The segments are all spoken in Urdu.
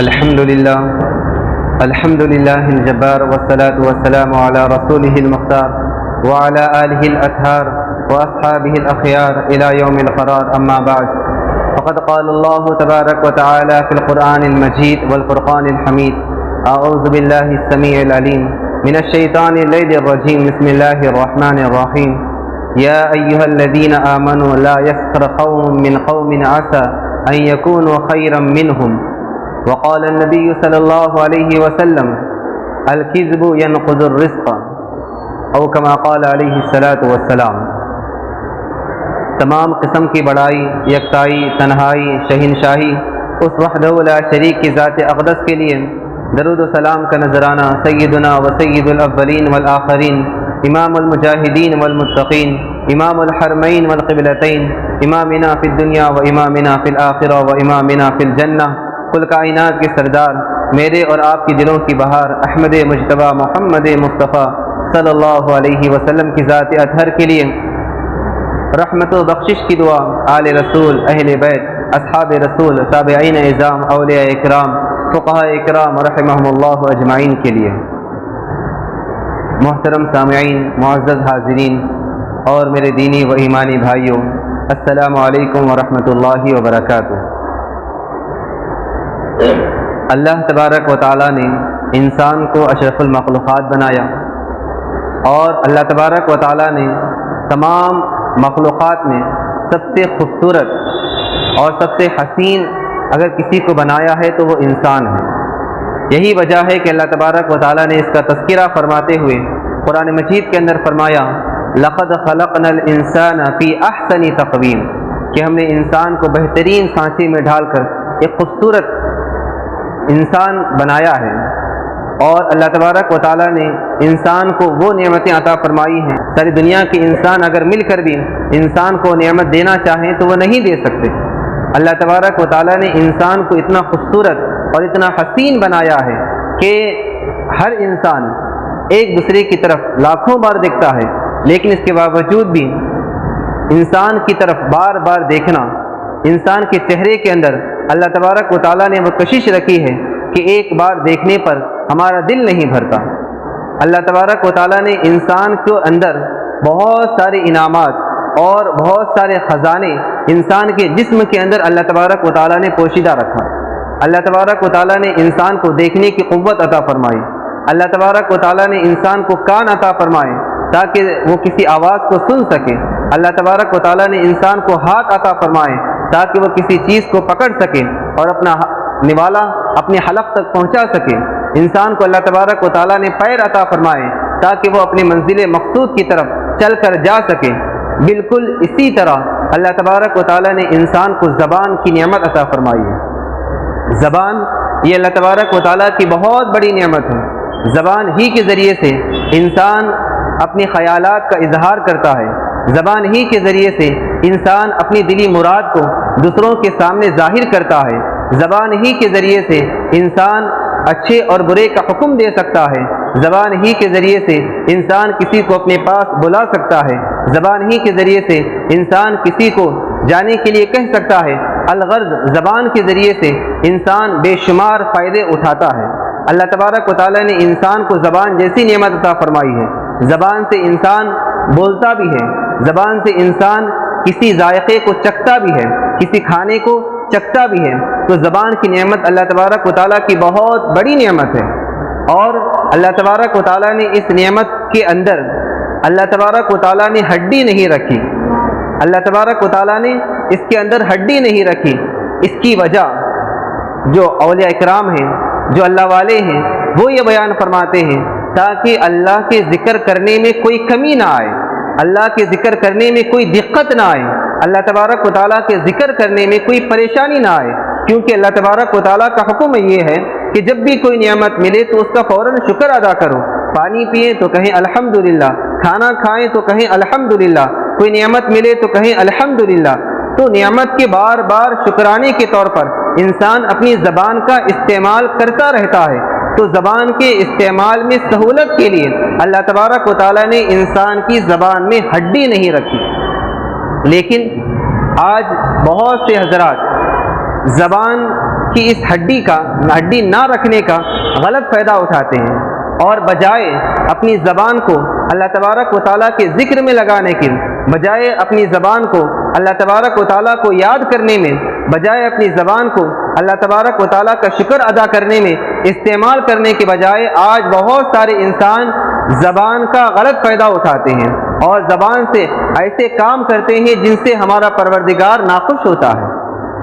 الحمد لله الجبار والصلاة والسلام على رسوله المختار وعلى آله الأطهار وأصحابه الأخيار إلى يوم القرار. أما بعد، فقد قال الله تبارك وتعالى في القرآن المجيد والفرقان الحميد: أعوذ بالله السميع العليم من الشيطان اللعين الرجيم. بسم الله الرحمن الرحيم. يا أيها الذين آمنوا لا يسخر قوم من قوم عسى أن يكونوا خيرا منهم. وقال النبي صلی اللہ علیہ وسلم: الکذب ينقض الرزق، او کما قال علیہ الصلاۃ والسلام. تمام قسم کی بڑائی، یکتائی، تنہائی، شہنشاہی اس وحدہ لا شریک کی ذات اقدس کے لیے درود و سلام کا نذرانہ سیدنا و سید الاولین والآخرین، امام المجاہدین والمتقین، امام الحرمین والقبلتین، امامنا فی الدنیا و امامنا فی الآخرہ و امامنا فی الجنہ، کل کائنات کے سردار، میرے اور آپ کی دلوں کی بہار احمد مجتبیٰ محمد مصطفیٰ صلی اللہ علیہ وسلم کی ذات اطہر کے لیے رحمت و بخشش کی دعا آل رسول، اہل بیت، اصحاب رسول، تابعین اعظام، اولیاء اکرام، فقہاء اکرام رحمہم اللہ اجمعین کے لیے. محترم سامعین، معزز حاضرین اور میرے دینی و ایمانی بھائیوں، السلام علیکم ورحمۃ اللہ وبرکاتہ. اللہ تبارک و تعالیٰ نے انسان کو اشرف المخلوقات بنایا، اور اللہ تبارک و تعالیٰ نے تمام مخلوقات میں سب سے خوبصورت اور سب سے حسین اگر کسی کو بنایا ہے تو وہ انسان ہے. یہی وجہ ہے کہ اللہ تبارک و تعالیٰ نے اس کا تذکرہ فرماتے ہوئے قرآن مجید کے اندر فرمایا: لقد خلقنا الانسان فی احسن تقویم، کہ ہم نے انسان کو بہترین سانچے میں ڈھال کر ایک خوبصورت انسان بنایا ہے. اور اللہ تبارک و تعالیٰ نے انسان کو وہ نعمتیں عطا فرمائی ہیں، ساری دنیا کے انسان اگر مل کر بھی انسان کو نعمت دینا چاہیں تو وہ نہیں دے سکتے. اللہ تبارک و تعالیٰ نے انسان کو اتنا خوبصورت اور اتنا حسین بنایا ہے کہ ہر انسان ایک دوسرے کی طرف لاکھوں بار دیکھتا ہے، لیکن اس کے باوجود بھی انسان کی طرف بار بار دیکھنا، انسان کے چہرے کے اندر اللہ تبارک و تعالیٰ نے وہ کشش رکھی ہے کہ ایک بار دیکھنے پر ہمارا دل نہیں بھرتا. اللہ تبارک و تعالیٰ نے انسان کے اندر بہت سارے انعامات اور بہت سارے خزانے انسان کے جسم کے اندر اللہ تبارک و تعالیٰ نے پوشیدہ رکھا. اللہ تبارک و تعالیٰ نے انسان کو دیکھنے کی قوت عطا فرمائی. اللہ تبارک و تعالیٰ نے انسان کو کان عطا فرمائے تاکہ وہ کسی آواز کو سن سکے. اللہ تبارک و تعالیٰ نے انسان کو ہاتھ عطا فرمائے تاکہ وہ کسی چیز کو پکڑ سکے اور اپنا نوالا اپنے حلق تک پہنچا سکے. انسان کو اللہ تبارک و تعالیٰ نے پیر عطا فرمائے تاکہ وہ اپنی منزل مقصود کی طرف چل کر جا سکے. بالکل اسی طرح اللہ تبارک و تعالیٰ نے انسان کو زبان کی نعمت عطا فرمائی ہے. زبان یہ اللہ تبارک و تعالیٰ کی بہت بڑی نعمت ہے. زبان ہی کے ذریعے سے انسان اپنے خیالات کا اظہار کرتا ہے. زبان ہی کے ذریعے سے انسان اپنی دلی مراد کو دوسروں کے سامنے ظاہر کرتا ہے. زبان ہی کے ذریعے سے انسان اچھے اور برے کا حکم دے سکتا ہے. زبان ہی کے ذریعے سے انسان کسی کو اپنے پاس بلا سکتا ہے. زبان ہی کے ذریعے سے انسان کسی کو جانے کے لیے کہہ سکتا ہے. الغرض زبان کے ذریعے سے انسان بے شمار فائدے اٹھاتا ہے. اللہ تبارک و تعالیٰ نے انسان کو زبان جیسی نعمت عطا فرمائی ہے. زبان سے انسان بولتا بھی ہے، زبان سے انسان کسی ذائقے کو چکھتا بھی ہے، کسی کھانے کو چکھتا بھی ہے. تو زبان کی نعمت اللہ تبارک و تعالیٰ کی بہت بڑی نعمت ہے. اور اللہ تبارک و تعالیٰ نے اس نعمت کے اندر اللہ تبارک و تعالیٰ نے ہڈی نہیں رکھی. اللہ تبارک و تعالیٰ نے اس کے اندر ہڈی نہیں رکھی. اس کی وجہ جو اولیاء اکرام ہیں، جو اللہ والے ہیں، وہ یہ بیان فرماتے ہیں تاکہ اللہ کے ذکر کرنے میں کوئی کمی نہ آئے، اللہ کے ذکر کرنے میں کوئی دقت نہ آئے، اللہ تبارک و تعالیٰ کے ذکر کرنے میں کوئی پریشانی نہ آئے. کیونکہ اللہ تبارک و تعالیٰ کا حکم یہ ہے کہ جب بھی کوئی نعمت ملے تو اس کا فوراً شکر ادا کرو. پانی پئیں تو کہیں الحمدللہ، کھانا کھائیں تو کہیں الحمدللہ، کوئی نعمت ملے تو کہیں الحمدللہ. تو نعمت کے بار بار شکرانے کے طور پر انسان اپنی زبان کا استعمال کرتا رہتا ہے. تو زبان کے استعمال میں سہولت کے لیے اللہ تبارک و تعالیٰ نے انسان کی زبان میں ہڈی نہیں رکھی. لیکن آج بہت سے حضرات زبان کہ اس ہڈی نہ رکھنے کا غلط فائدہ اٹھاتے ہیں، اور بجائے اپنی زبان کو اللہ تبارک و تعالیٰ کے ذکر میں لگانے کے، بجائے اپنی زبان کو اللہ تبارک و تعالیٰ کو یاد کرنے میں، بجائے اپنی زبان کو اللہ تبارک و تعالیٰ کا شکر ادا کرنے میں استعمال کرنے کے بجائے آج بہت سارے انسان زبان کا غلط فائدہ اٹھاتے ہیں اور زبان سے ایسے کام کرتے ہیں جن سے ہمارا پروردگار ناخوش ہوتا ہے۔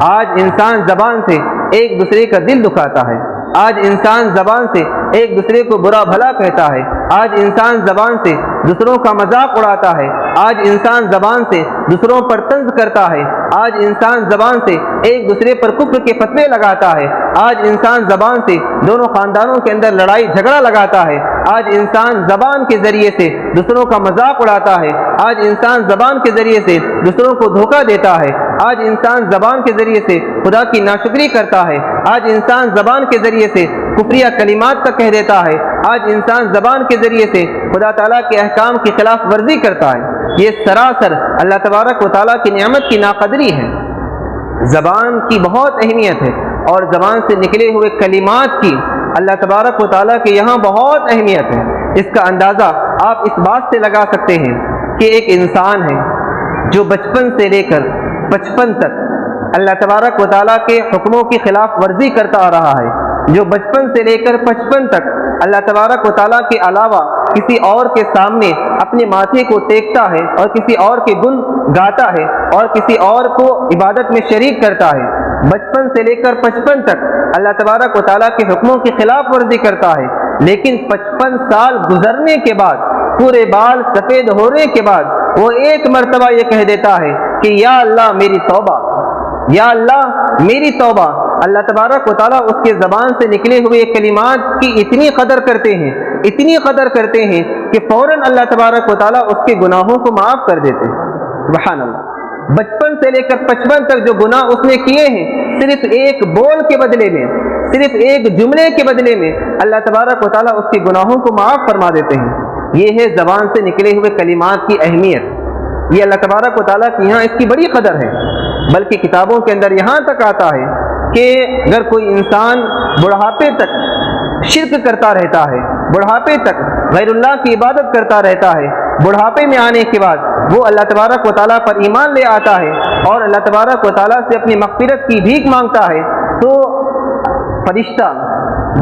آج انسان زبان سے ایک دوسرے کا دل دکھاتا ہے، آج انسان زبان سے ایک دوسرے کو برا بھلا کہتا ہے، آج انسان زبان سے دوسروں کا مذاق اڑاتا ہے، آج انسان زبان سے دوسروں پر طنز کرتا ہے، آج انسان زبان سے ایک دوسرے پر کفر کے فتوے لگاتا ہے، آج انسان زبان سے دونوں خاندانوں کے اندر لڑائی جھگڑا لگاتا ہے، آج انسان زبان کے ذریعے سے دوسروں کا مذاق اڑاتا ہے، آج انسان زبان کے ذریعے سے دوسروں کو دھوکہ دیتا ہے، آج انسان زبان کے ذریعے سے خدا کی ناشکری کرتا ہے، آج انسان زبان کے ذریعے سے کفریہ کلمات تک کہہ دیتا ہے، آج انسان زبان کے ذریعے سے خدا تعالیٰ کے احکام کی خلاف ورزی کرتا ہے۔ یہ سراسر اللہ تبارک و تعالیٰ کی نعمت کی ناقدری ہے۔ زبان کی بہت اہمیت ہے اور زبان سے نکلے ہوئے کلمات کی اللہ تبارک و تعالیٰ کے یہاں بہت اہمیت ہے۔ اس کا اندازہ آپ اس بات سے لگا سکتے ہیں کہ ایک انسان ہے جو بچپن سے لے کر 55 تک اللہ تبارک و تعالیٰ کے حکموں کی خلاف ورزی کرتا آ رہا ہے، جو بچپن سے لے کر 55 تک اللہ تبارک و تعالیٰ کے علاوہ کسی اور کے سامنے اپنے ماتھے کو ٹیکتا ہے اور کسی اور کے گن گاتا ہے اور کسی اور کو عبادت میں شریک کرتا ہے، بچپن سے لے کر 55 تک اللہ تبارک و تعالیٰ کے حکموں کی خلاف ورزی کرتا ہے، لیکن 55 سال گزرنے کے بعد، پورے بال سفید ہونے کے بعد وہ ایک مرتبہ یہ کہہ دیتا ہے کہ یا اللہ میری توبہ، یا اللہ میری توبہ۔ اللہ تبارک و تعالیٰ اس کے زبان سے نکلے ہوئے کلمات کی اتنی قدر کرتے ہیں، اتنی قدر کرتے ہیں کہ فوراً اللہ تبارک و تعالیٰ اس کے گناہوں کو معاف کر دیتے ہیں۔ سبحان اللہ، بچپن سے لے کر 55 تک جو گناہ اس نے کیے ہیں، صرف ایک بول کے بدلے میں، صرف ایک جملے کے بدلے میں اللہ تبارک و تعالیٰ اس کے گناہوں کو معاف فرما دیتے ہیں۔ یہ ہے زبان سے نکلے ہوئے کلمات کی اہمیت۔ یہ اللہ تبارک و تعالیٰ کی یہاں اس کی بڑی قدر ہے، بلکہ کتابوں کے اندر یہاں تک آتا ہے کہ اگر کوئی انسان بڑھاپے تک شرک کرتا رہتا ہے، بڑھاپے تک غیر اللہ کی عبادت کرتا رہتا ہے، بڑھاپے میں آنے کے بعد وہ اللہ تبارک و تعالیٰ پر ایمان لے آتا ہے اور اللہ تبارک و تعالیٰ سے اپنی مغفرت کی بھیک مانگتا ہے، تو فرشتہ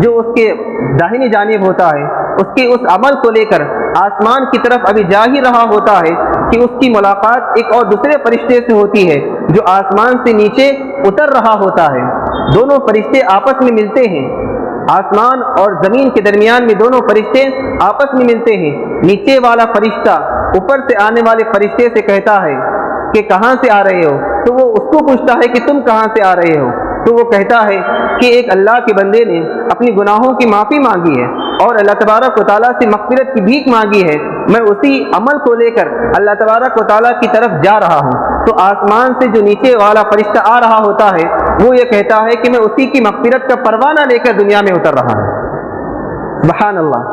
جو اس کے داہنی جانب ہوتا ہے اس کے اس عمل کو لے کر آسمان کی طرف ابھی جا ہی رہا ہوتا ہے کہ اس کی ملاقات ایک اور دوسرے فرشتے سے ہوتی ہے جو آسمان سے نیچے اتر رہا ہوتا ہے۔ دونوں فرشتے آپس میں ملتے ہیں، آسمان اور زمین کے درمیان میں دونوں فرشتے آپس میں ملتے ہیں۔ نیچے والا فرشتہ اوپر سے آنے والے فرشتے سے کہتا ہے کہ کہاں سے آ رہے ہو؟ تو وہ اس کو پوچھتا ہے کہ تم کہاں سے آ رہے ہو؟ تو وہ کہتا ہے کہ ایک اللہ کے بندے نے اپنی گناہوں کی معافی مانگی ہے اور اللہ تبارک و تعالیٰ سے مغفرت کی بھیک مانگی ہے، میں اسی عمل کو لے کر اللہ تبارک و تعالیٰ کی طرف جا رہا ہوں۔ تو آسمان سے جو نیچے والا فرشتہ آ رہا ہوتا ہے وہ یہ کہتا ہے کہ میں اسی کی مغفرت کا پروانہ لے کر دنیا میں اتر رہا ہوں۔ سبحان اللہ،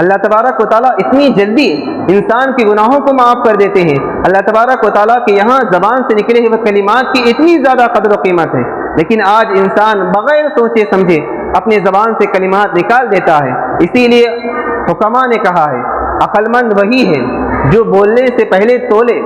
اللہ تبارک و تعالیٰ اتنی جلدی انسان کے گناہوں کو معاف کر دیتے ہیں۔ اللہ تبارک و تعالیٰ کے یہاں زبان سے نکلے ہوئے کلمات کی اتنی زیادہ قدر و قیمت ہے، لیکن آج انسان بغیر سوچے سمجھے اپنے زبان سے کلمات نکال دیتا ہے۔ اسی لیے حکماء نے کہا ہے عقل مند وہی ہے جو بولنے سے پہلے تولے،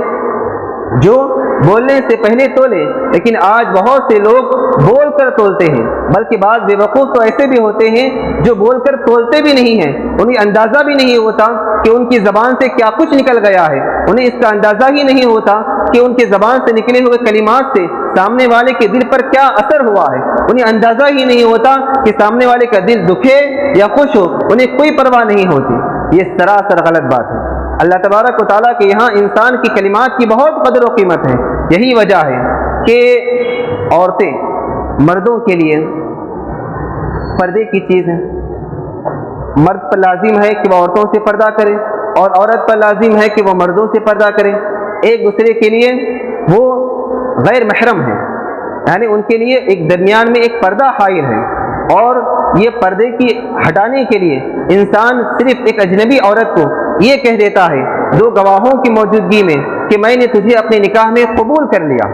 جو بولنے سے پہلے تولے، لیکن آج بہت سے لوگ بول کر تولتے ہیں، بلکہ بعض بے وقوف تو ایسے بھی ہوتے ہیں جو بول کر تولتے بھی نہیں ہیں، انہیں اندازہ بھی نہیں ہوتا کہ ان کی زبان سے کیا کچھ نکل گیا ہے، انہیں اس کا اندازہ ہی نہیں ہوتا کہ ان کی زبان سے نکلے ہوئے کلمات سے سامنے والے کے دل پر کیا اثر ہوا ہے، انہیں اندازہ ہی نہیں ہوتا کہ سامنے والے کا دل دکھے یا خوش ہو، انہیں کوئی پرواہ نہیں ہوتی۔ یہ سراسر غلط بات ہے۔ اللہ تبارک و تعالیٰ کے یہاں انسان کی کلمات کی بہت قدر و قیمت ہے۔ یہی وجہ ہے کہ عورتیں مردوں کے لیے پردے کی چیز ہیں، مرد پر لازم ہے کہ وہ عورتوں سے پردہ کرے اور عورت پر لازم ہے کہ وہ مردوں سے پردہ کرے، ایک دوسرے کے لیے وہ غیر محرم ہے، یعنی ان کے لیے ایک درمیان میں ایک پردہ حائل ہے، اور یہ پردے کی ہٹانے کے لیے انسان صرف ایک اجنبی عورت کو یہ کہہ دیتا ہے دو گواہوں کی موجودگی میں کہ میں نے تجھے اپنے نکاح میں قبول کر لیا،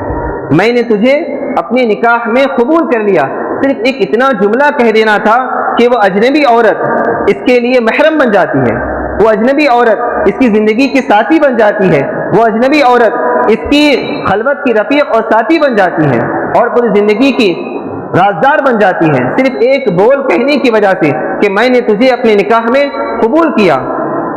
میں نے تجھے اپنے نکاح میں قبول کر لیا، صرف ایک اتنا جملہ کہہ دینا تھا کہ وہ اجنبی عورت اس کے لیے محرم بن جاتی ہے، وہ اجنبی عورت اس کی زندگی کی ساتھی بن جاتی ہے، وہ اجنبی عورت اس کی خلوت کی رفیق اور ساتھی بن جاتی ہے اور پوری زندگی کی رازدار بن جاتی ہے، صرف ایک بول کہنے کی وجہ سے کہ میں نے تجھے اپنے نکاح میں قبول کیا۔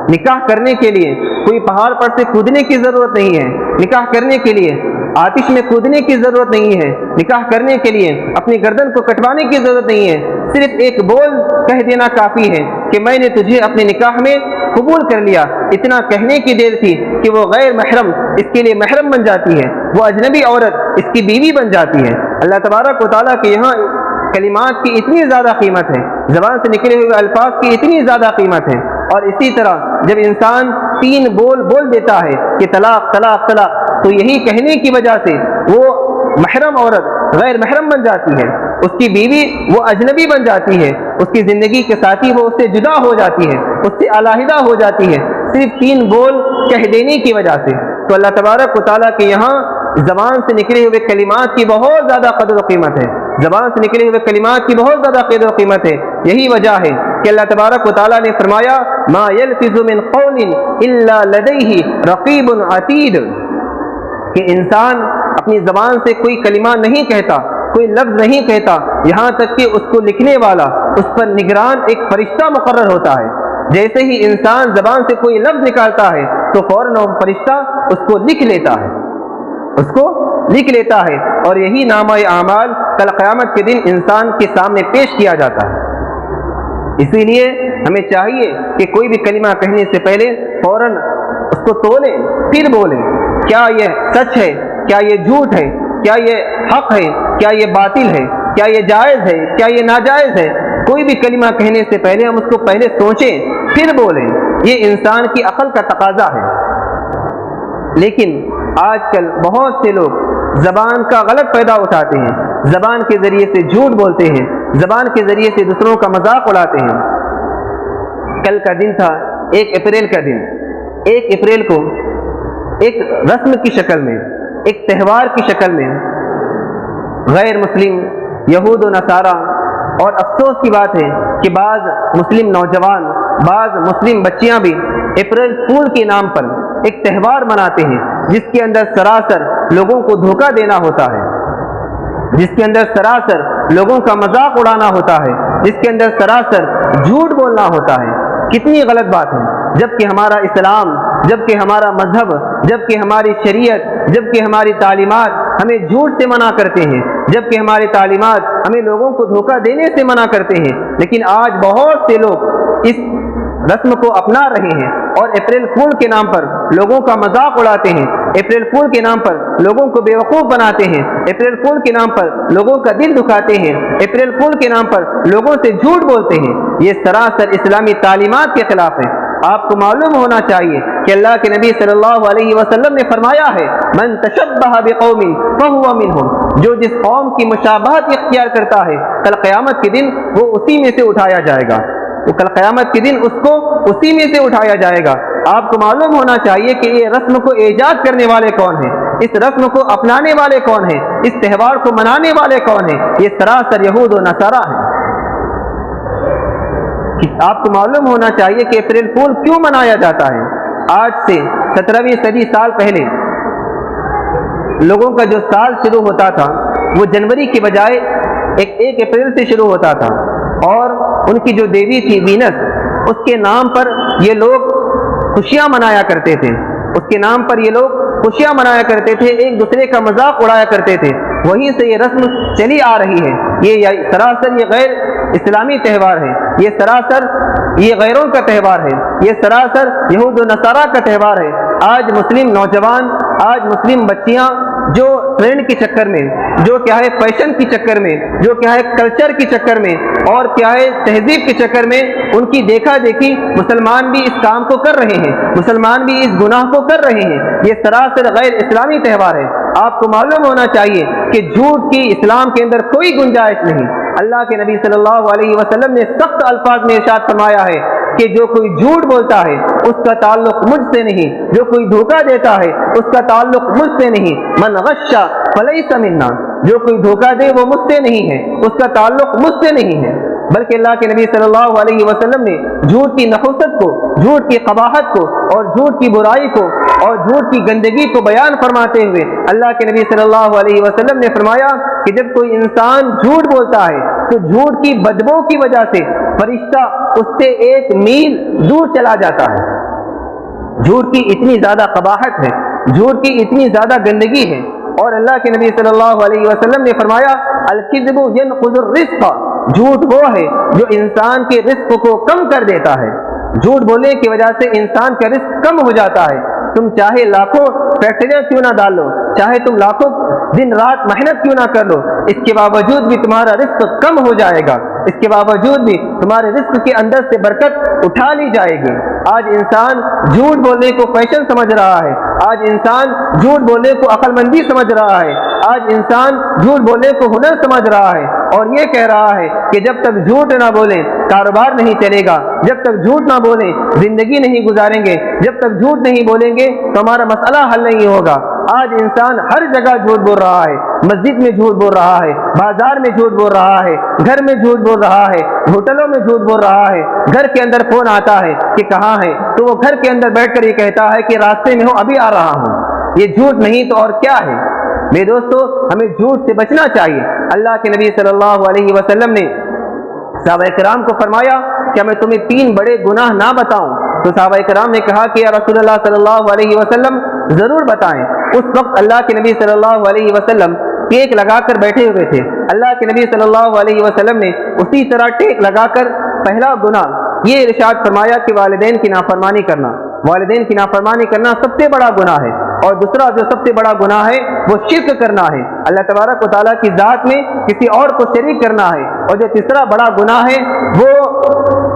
نکاح کرنے کے لیے کوئی پہاڑ پر سے کودنے کی ضرورت نہیں ہے، نکاح کرنے کے لیے آتش میں کودنے کی ضرورت نہیں ہے، نکاح کرنے کے لیے اپنی گردن کو کٹوانے کی ضرورت نہیں ہے، صرف ایک بول کہہ دینا کافی ہے کہ میں نے تجھے اپنے نکاح میں قبول کر لیا۔ اتنا کہنے کی دیر تھی کہ وہ غیر محرم اس کے لیے محرم بن جاتی ہے، وہ اجنبی عورت اس کی بیوی بن جاتی ہے۔ اللہ تبارک و تعالیٰ کے یہاں کلمات کی اتنی زیادہ قیمت ہے، زبان سے نکلے ہوئے الفاظ کی اتنی زیادہ قیمت ہے، اور اسی طرح جب انسان 3 بول دیتا ہے کہ طلاق طلاق طلاق، تو یہی کہنے کی وجہ سے وہ محرم عورت غیر محرم بن جاتی ہے، اس کی بیوی وہ اجنبی بن جاتی ہے، اس کی زندگی کے ساتھی وہ اس سے جدا ہو جاتی ہے، اس سے علیحدہ ہو جاتی ہے، صرف 3 بول کہہ دینے کی وجہ سے۔ تو اللہ تبارک و تعالیٰ کے یہاں زبان سے نکلے ہوئے کلمات کی بہت زیادہ قدر و قیمت ہے، زبان سے نکلے ہوئے کلمات کی بہت زیادہ قدر و قیمت ہے۔ یہی وجہ ہے کہ اللہ تبارک و تعالیٰ نے فرمایا ما یلفظ من قول الا لدیہ رقیب عتید، کہ انسان اپنی زبان سے کوئی کلمہ نہیں کہتا، کوئی لفظ نہیں کہتا، یہاں تک کہ اس کو لکھنے والا اس پر نگران ایک فرشتہ مقرر ہوتا ہے۔ جیسے ہی انسان زبان سے کوئی لفظ نکالتا ہے تو فوراً وہ فرشتہ اس کو لکھ لیتا ہے، اس کو لکھ لیتا ہے، اور یہی نامہ اعمال کل قیامت کے دن انسان کے سامنے پیش کیا جاتا ہے۔ اسی لیے ہمیں چاہیے کہ کوئی بھی کلمہ کہنے سے پہلے فوراً اس کو تولیں پھر بولیں، کیا یہ سچ ہے، کیا یہ جھوٹ ہے، کیا یہ حق ہے، کیا یہ باطل ہے، کیا یہ جائز ہے، کیا یہ ناجائز ہے۔ کوئی بھی کلمہ کہنے سے پہلے ہم اس کو پہلے سوچیں پھر بولیں، یہ انسان کی عقل کا تقاضا ہے۔ لیکن آج کل بہت سے لوگ زبان کا غلط فائدہ اٹھاتے ہیں، زبان کے ذریعے سے جھوٹ بولتے ہیں، زبان کے ذریعے سے دوسروں کا مذاق اڑاتے ہیں۔ کل کا دن تھا 1 اپریل کا دن، 1 اپریل کو ایک رسم کی شکل میں، ایک تہوار کی شکل میں غیر مسلم یہود و نصارہ، اور افسوس کی بات ہے کہ بعض مسلم نوجوان، بعض مسلم بچیاں بھی اپریل فول کے نام پر ایک تہوار مناتے ہیں جس کے اندر سراسر لوگوں کو دھوکہ دینا ہوتا ہے، جس کے اندر سراسر لوگوں کا مذاق اڑانا ہوتا ہے، جس کے اندر سراسر جھوٹ بولنا ہوتا ہے۔ کتنی غلط بات ہے، جبکہ ہمارا اسلام، جبکہ ہمارا مذہب، جبکہ ہماری شریعت، جبکہ ہماری تعلیمات ہمیں جھوٹ سے منع کرتے ہیں، جبکہ ہماری تعلیمات ہمیں لوگوں کو دھوکہ دینے سے منع کرتے ہیں، لیکن آج بہت سے لوگ اس رسم کو اپنا رہے ہیں اور اپریل فول کے نام پر لوگوں کا مذاق اڑاتے ہیں، اپریل فول کے نام پر لوگوں کو بیوقوف بناتے ہیں، اپریل فول کے نام پر لوگوں کا دل دکھاتے ہیں، اپریل فول کے نام پر لوگوں سے جھوٹ بولتے ہیں۔ یہ سراسر اسلامی تعلیمات کے خلاف ہے۔ آپ کو معلوم ہونا چاہیے کہ اللہ کے نبی صلی اللہ علیہ وسلم نے فرمایا ہے من تشبہ بقوم فہو منہم، جو جس قوم کی مشابہت اختیار کرتا ہے کل قیامت کے دن وہ اسی میں سے اٹھایا جائے گا، تو کل قیامت کے دن اس کو اسی میں سے اٹھایا جائے گا۔ آپ کو معلوم ہونا چاہیے کہ یہ رسم کو ایجاد کرنے والے کون ہیں، اس رسم کو اپنانے والے کون ہیں، اس تہوار کو منانے والے کون ہیں، یہ سراسر یہود و نصارہ ہیں۔ آپ کو معلوم ہونا چاہیے کہ اپریل فول کیوں منایا جاتا ہے۔ آج سے 17ویں صدی سال پہلے لوگوں کا جو سال شروع ہوتا تھا وہ جنوری کی بجائے 1 اپریل سے شروع ہوتا تھا، اور ان کی جو دیوی تھی وینس، اس کے نام پر یہ لوگ خوشیاں منایا کرتے تھے، اس کے نام پر یہ لوگ خوشیاں منایا کرتے تھے، ایک دوسرے کا مذاق اڑایا کرتے تھے۔ وہیں سے یہ رسم چلی آ رہی ہے۔ یہ سراسر یہ غیر اسلامی تہوار ہے، یہ سراسر یہ غیروں کا تہوار ہے، یہ سراسر یہود و نصارہ کا تہوار ہے۔ آج مسلم نوجوان، آج مسلم بچیاں جو ٹرینڈ کے چکر میں، جو کیا ہے فیشن کے چکر میں، جو کیا ہے کلچر کے چکر میں، اور کیا ہے تہذیب کے چکر میں ان کی دیکھا دیکھی مسلمان بھی اس کام کو کر رہے ہیں، مسلمان بھی اس گناہ کو کر رہے ہیں۔ یہ سراسر غیر اسلامی تہوار ہے۔ آپ کو معلوم ہونا چاہیے کہ جھوٹ کی اسلام کے اندر کوئی گنجائش نہیں۔ اللہ کے نبی صلی اللہ علیہ وسلم نے سخت الفاظ میں ارشاد فرمایا ہے کہ جو کوئی جھوٹ بولتا ہے اس کا تعلق مجھ سے نہیں، جو کوئی دھوکہ دیتا ہے اس کا تعلق مجھ سے نہیں، من غش فلیس منا، جو کوئی دھوکہ دے وہ مجھ سے نہیں ہے، اس کا تعلق مجھ سے نہیں ہے، بلکہ اللہ کے نبی صلی اللہ علیہ وسلم نے جھوٹ کی نحوست کو، جھوٹ کی قباحت کو اور جھوٹ کی برائی کو اور جھوٹ کی گندگی کو بیان فرماتے ہوئے اللہ کے نبی صلی اللہ علیہ وسلم نے فرمایا کہ جب کوئی انسان جھوٹ بولتا ہے تو جھوٹ کی بدبو کی وجہ سے فرشتہ اس سے 1 میل دور چلا جاتا ہے۔ جھوٹ کی اتنی زیادہ قباحت ہے، جھوٹ کی اتنی زیادہ گندگی ہے، اور اللہ کے نبی صلی اللہ علیہ وسلم نے فرمایا الکذب ینقض الرزق، جھوٹ وہ ہے جو انسان کے رزق کو کم کر دیتا ہے۔ جھوٹ بولنے کی وجہ سے انسان کا رزق کم ہو جاتا ہے۔ تم چاہے لاکھوں فیکٹریاں کیوں نہ ڈال لو، چاہے تم لاکھوں دن رات محنت کیوں نہ کر لو، اس کے باوجود بھی تمہارا رزق کم ہو جائے گا، اس کے باوجود بھی تمہارے رزق کے اندر سے برکت اٹھا لی جائے گی۔ آج انسان جھوٹ بولنے کو فیشن سمجھ رہا ہے، آج انسان جھوٹ بولنے کو عقل مندی سمجھ رہا ہے، آج انسان جھوٹ بولنے کو ہنر سمجھ رہا ہے، اور یہ کہہ رہا ہے کہ جب تک جھوٹ نہ بولیں کاروبار نہیں چلے گا، جب تک جھوٹ نہ بولیں زندگی نہیں گزاریں گے، جب تک جھوٹ نہیں بولیں گے تو ہمارا مسئلہ حل نہیں ہوگا۔ آج انسان ہر جگہ جھوٹ بول رہا ہے، مسجد میں جھوٹ بول رہا ہے، بازار میں جھوٹ بول رہا ہے، گھر میں جھوٹ بول رہا ہے، ہوٹلوں میں جھوٹ بول رہا ہے، گھر کے اندر فون آتا ہے کہ کہاں ہے تو وہ گھر کے اندر بیٹھ کر یہ کہتا ہے کہ راستے میں ہوں، ابھی آ رہا ہوں۔ یہ جھوٹ نہیں تو اور کیا ہے؟ میرے دوستو، ہمیں جھوٹ سے بچنا چاہیے۔ اللہ کے نبی صلی اللہ علیہ وسلم نے صحابہ کرام کو فرمایا کہ میں تمہیں 3 بڑے گناہ نہ بتاؤں؟ تو صحابہ کرام نے کہا کہ یا رسول اللہ صلی اللہ علیہ وسلم ضرور بتائیں۔ اس وقت اللہ کے نبی صلی اللہ علیہ وسلم ٹیک لگا کر بیٹھے ہوئے تھے۔ اللہ کے نبی صلی اللہ علیہ وسلم نے اسی طرح ٹیک لگا کر پہلا گناہ یہ ارشاد فرمایا کہ والدین کی نافرمانی کرنا، والدین کی نافرمانی کرنا سب سے بڑا گناہ ہے، اور دوسرا جو سب سے بڑا گناہ ہے وہ شرک کرنا ہے، اللہ تبارک و تعالیٰ کی ذات میں کسی اور کو شریک کرنا ہے، اور جو تیسرا بڑا گناہ ہے وہ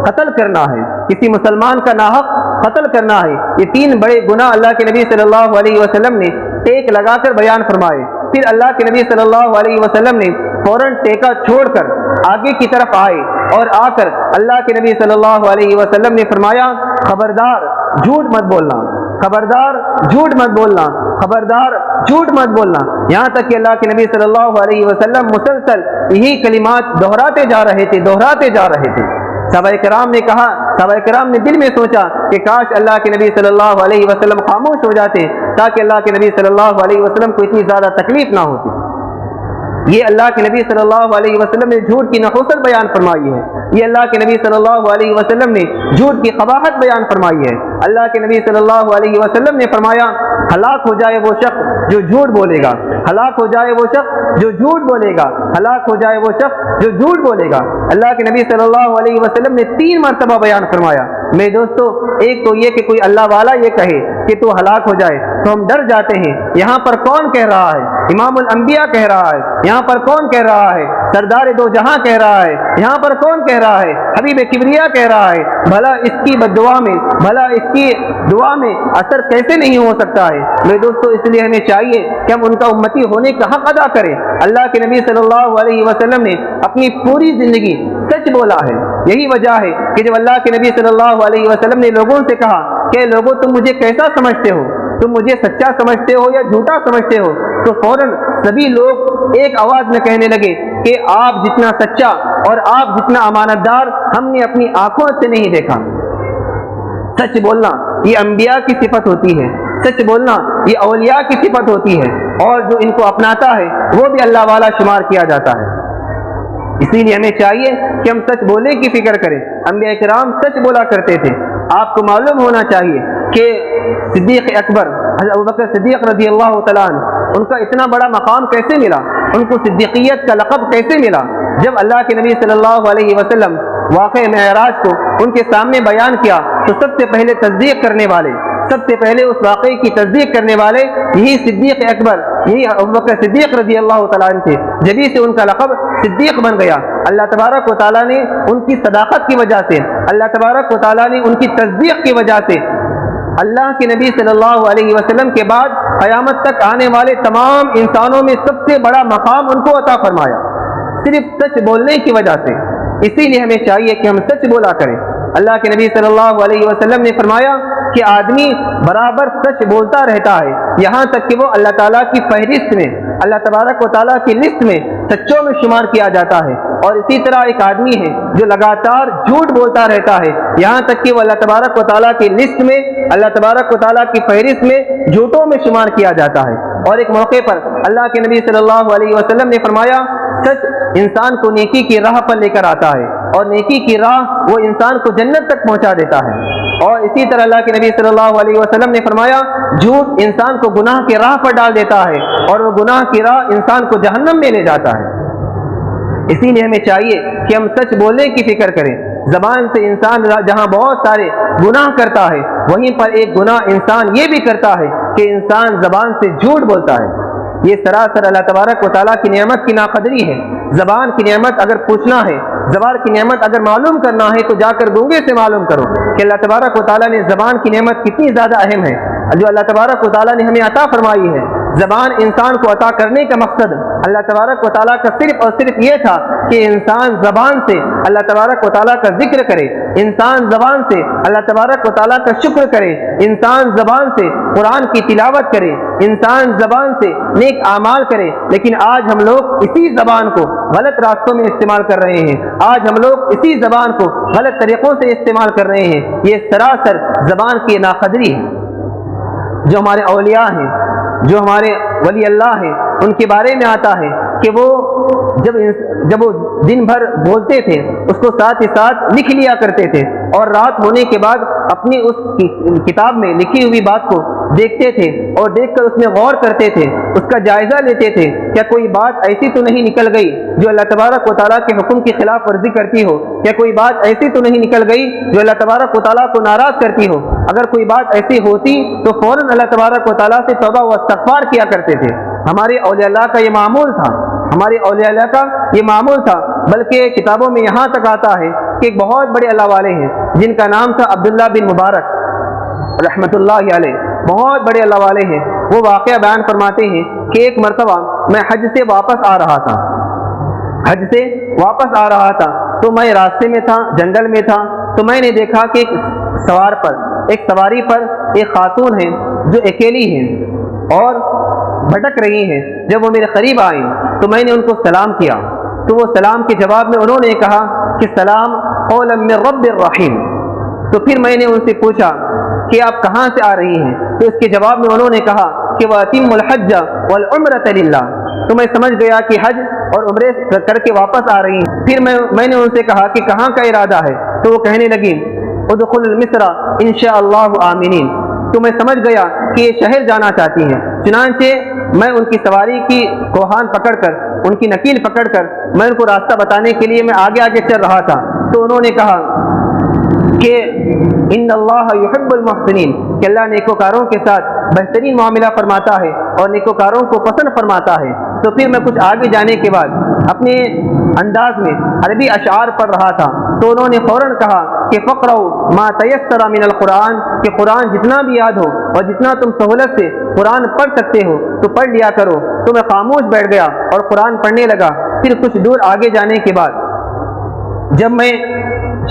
قتل کرنا ہے، کسی مسلمان کا ناحق قتل کرنا ہے۔ یہ 3 بڑے گناہ اللہ کے نبی صلی اللہ علیہ وسلم نے ٹیک لگا کر بیان فرمائے۔ پھر اللہ کے نبی صلی اللہ علیہ وسلم نے فوراً ٹیکا چھوڑ کر آگے کی طرف آئے، اور آ کر اللہ کے نبی صلی اللہ علیہ وسلم نے فرمایا خبردار جھوٹ مت بولنا، خبردار جھوٹ مت بولنا، خبردار جھوٹ مت بولنا۔ یہاں تک کہ اللہ کے نبی صلی اللہ علیہ وسلم مسلسل یہی کلمات دہراتے جا رہے تھے، دہراتے جا رہے تھے۔ صحابہ کرام نے کہا، صحابہ کرام نے دل میں سوچا کہ کاش اللہ کے نبی صلی اللہ علیہ وسلم خاموش ہو جاتے تاکہ اللہ کے نبی صلی اللہ علیہ وسلم کو اتنی زیادہ تکلیف نہ ہوتی۔ یہ اللہ کے نبی صلی اللہ علیہ وسلم نے جھوٹ کی نحوست بیان فرمائی ہے، یہ اللہ کے نبی صلی اللہ علیہ وسلم نے جھوٹ کی قباحت بیان فرمائی ہے۔ اللہ کے نبی صلی اللہ علیہ وسلم نے فرمایا ہلاک ہو جائے وہ شخص جو جھوٹ بولے گا، ہلاک ہو جائے وہ شخص جو جھوٹ بولے گا، ہلاک ہو جائے وہ شخص جو جھوٹ بولے گا۔ اللہ کے نبی صلی اللہ علیہ وسلم نے 3 مرتبہ بیان فرمایا۔ میرے دوستو، ایک تو یہ کہ کوئی اللہ والا یہ کہے کہ تو ہلاک ہو جائے تو ہم ڈر جاتے ہیں۔ یہاں پر کون کہہ رہا ہے؟ امام الانبیاء کہہ رہا ہے۔ یہاں پر کون کہہ رہا ہے؟ سردار دو جہاں کہہ رہا ہے۔ یہاں پر کون کہہ رہا ہے؟ حبیب کبریا کہہ رہا ہے۔ بھلا اس کی بددعا میں، بھلا اس کی دعا میں اثر کیسے نہیں ہو سکتا ہے؟ میرے دوستو، اس لیے ہمیں چاہیے کہ ہم ان کا امتی ہونے کا حق ادا کریں۔ اللہ کے نبی صلی اللہ علیہ وسلم نے اپنی پوری زندگی سچ بولا ہے۔ یہی وجہ ہے کہ جب اللہ کے نبی صلی اللہ علیہ وسلم نے لوگوں سے کہا کہ لوگوں تم مجھے کیسا سمجھتے ہو، تم مجھے سچا سمجھتے ہو یا جھوٹا سمجھتے ہو، تو فوراً سبھی لوگ ایک آواز میں کہنے لگے کہ آپ جتنا سچا اور آپ جتنا امانت دار ہم نے اپنی آنکھوں سے نہیں دیکھا۔ سچ بولنا یہ انبیاء کی صفت ہوتی ہے، سچ بولنا یہ اولیاء کی صفت ہوتی ہے، اور جو ان کو اپناتا ہے وہ بھی اللہ والا شمار کیا جاتا ہے۔ اسی لیے ہمیں چاہیے کہ ہم سچ بولنے کی فکر کریں۔ انبیاء کرام سچ بولا کرتے تھے۔ آپ کو معلوم ہونا چاہیے کہ صدیق اکبر حضرت ابوبکر صدیق رضی اللہ تعالیٰ عنہ، ان کا اتنا بڑا مقام کیسے ملا، ان کو صدیقیت کا لقب کیسے ملا؟ جب اللہ کے نبی صلی اللہ علیہ وسلم واقع معراج کو ان کے سامنے بیان کیا تو سب سے پہلے تصدیق کرنے والے، سب سے پہلے اس واقعے کی تصدیق کرنے والے یہی صدیق اکبر، یہی ابوبکر صدیق رضی اللہ تعالیٰ عنہ تھے، جبھی سے ان کا لقب صدیق بن گیا۔ اللہ تبارک و تعالیٰ نے ان کی صداقت کی وجہ سے، اللہ تبارک و تعالیٰ نے ان کی تصدیق کی وجہ سے اللہ کے نبی صلی اللہ علیہ وسلم کے بعد قیامت تک آنے والے تمام انسانوں میں سب سے بڑا مقام ان کو عطا فرمایا، صرف سچ بولنے کی وجہ سے۔ اسی لیے ہمیں چاہیے کہ ہم سچ بولا کریں۔ اللہ کے نبی صلی اللہ علیہ وسلم نے فرمایا کہ آدمی برابر سچ بولتا رہتا ہے، یہاں تک کہ وہ اللہ تعالیٰ کی فہرست میں، اللہ تبارک و تعالیٰ کی لسٹ میں سچوں میں شمار کیا جاتا ہے۔ اور اسی طرح ایک آدمی ہے جو لگاتار جھوٹ بولتا رہتا ہے، یہاں تک کہ وہ اللہ تبارک و تعالیٰ کی لسٹ میں، اللہ تبارک و تعالیٰ کی فہرست میں جھوٹوں میں شمار کیا جاتا ہے۔ اور ایک موقع پر اللہ کے نبی صلی اللہ علیہ وسلم نے فرمایا، سچ انسان کو نیکی کی راہ پر لے کر آتا ہے، اور نیکی کی راہ وہ انسان کو جنت تک پہنچا دیتا ہے۔ اور اسی طرح اللہ کے نبی صلی اللہ علیہ وسلم نے فرمایا، جھوٹ انسان کو گناہ کی راہ پر ڈال دیتا ہے، اور وہ گناہ کی راہ انسان کو جہنم میں لے جاتا ہے۔ اسی لیے ہمیں چاہیے کہ ہم سچ بولنے کی فکر کریں۔ زبان سے انسان جہاں بہت سارے گناہ کرتا ہے، وہیں پر ایک گناہ انسان یہ بھی کرتا ہے کہ انسان زبان سے جھوٹ بولتا ہے۔ یہ سراسر اللہ تبارک و تعالیٰ کی نعمت کی ناقدری ہے۔ زبان کی نعمت اگر پوچھنا ہے، زبان کی نعمت اگر معلوم کرنا ہے، تو جا کر گونگے سے معلوم کرو کہ اللہ تبارک و تعالیٰ نے زبان کی نعمت کتنی زیادہ اہم ہے، جو اللہ تبارک و تعالیٰ نے ہمیں عطا فرمائی ہے۔ زبان انسان کو عطا کرنے کا مقصد اللہ تبارک و تعالیٰ کا صرف اور صرف یہ تھا کہ انسان زبان سے اللہ تبارک و تعالیٰ کا ذکر کرے، انسان زبان سے اللہ تبارک و تعالیٰ کا شکر کرے، انسان زبان سے قرآن کی تلاوت کرے، انسان زبان سے نیک اعمال کرے۔ لیکن آج ہم لوگ اسی زبان کو غلط راستوں میں استعمال کر رہے ہیں، آج ہم لوگ اسی زبان کو غلط طریقوں سے استعمال کر رہے ہیں۔ یہ سراسر زبان کی ناقدری ہے۔ جو ہمارے اولیاء ہیں، جو ہمارے ولی اللہ ہیں، ان کے بارے میں آتا ہے کہ وہ جب وہ دن بھر بولتے تھے، اس کو ساتھ ہی ساتھ لکھ لیا کرتے تھے، اور رات ہونے کے بعد اپنی اس کتاب میں لکھی ہوئی بات کو دیکھتے تھے، اور دیکھ کر اس میں غور کرتے تھے، اس کا جائزہ لیتے تھے، کیا کوئی بات ایسی تو نہیں نکل گئی جو اللہ تبارک و تعالیٰ کے حکم کی خلاف ورزی کرتی ہو، کیا کوئی بات ایسی تو نہیں نکل گئی جو اللہ تبارک و تعالیٰ کو ناراض کرتی ہو۔ اگر کوئی بات ایسی ہوتی تو فوراً اللہ تبارک و تعالیٰ سے توبہ و استغفار کیا کرتے تھے۔ ہمارے اولیاء اللہ کا یہ معمول تھا، ہمارے اولیاء اللہ کا یہ معمول تھا۔ بلکہ کتابوں میں یہاں تک آتا ہے کہ ایک بہت بڑے اللہ والے ہیں جن کا نام تھا عبداللہ بن مبارک رحمۃ اللہ علیہ، بہت بڑے اللہ والے ہیں۔ وہ واقعہ بیان فرماتے ہیں کہ ایک مرتبہ میں حج سے واپس آ رہا تھا، تو میں راستے میں تھا، جنگل میں تھا، تو میں نے دیکھا کہ ایک سواری پر ایک خاتون ہے جو اکیلی ہیں اور بھٹک رہی ہیں۔ جب وہ میرے قریب آئیں تو میں نے ان کو سلام کیا، تو وہ سلام کے جواب میں انہوں نے کہا کہ سلام قولا من رب الرحیم۔ تو پھر میں نے ان سے پوچھا کہ آپ کہاں سے آ رہی ہیں؟ تو اس کے جواب میں انہوں نے کہا کہ وَأَتِمُّ الْحَجَّ وَالْعُمْرَةَ لِلَّهِ۔ تو میں سمجھ گیا کہ حج اور عمرے کر کے واپس آ رہی ہیں۔ پھر میں نے ان سے کہا کہ کہاں کا ارادہ ہے؟ تو وہ کہنے لگی ادخل مصر انشاءاللہ آمنین۔ تو میں سمجھ گیا کہ یہ شہر جانا چاہتی ہیں۔ چنانچہ میں ان کی سواری کی کوہان پکڑ کر، ان کی نکیل پکڑ کر میں ان کو راستہ بتانے کے لیے میں آگے آگے چل رہا تھا۔ تو انہوں نے کہا کہ ان اللہ یحب المحسنین، کہ اللہ نیکوکاروں کے ساتھ بہترین معاملہ فرماتا ہے اور نیکوکاروں کو پسند فرماتا ہے۔ تو پھر میں کچھ آگے جانے کے بعد اپنے انداز میں عربی اشعار پڑھ رہا تھا، تو انہوں نے فوراً کہا کہ فقرؤ ما تیسر من القرآن، کہ قرآن جتنا بھی یاد ہو اور جتنا تم سہولت سے قرآن پڑھ سکتے ہو تو پڑھ لیا کرو۔ تو میں خاموش بیٹھ گیا اور قرآن پڑھنے لگا۔ پھر کچھ دور آگے جانے کے بعد جب میں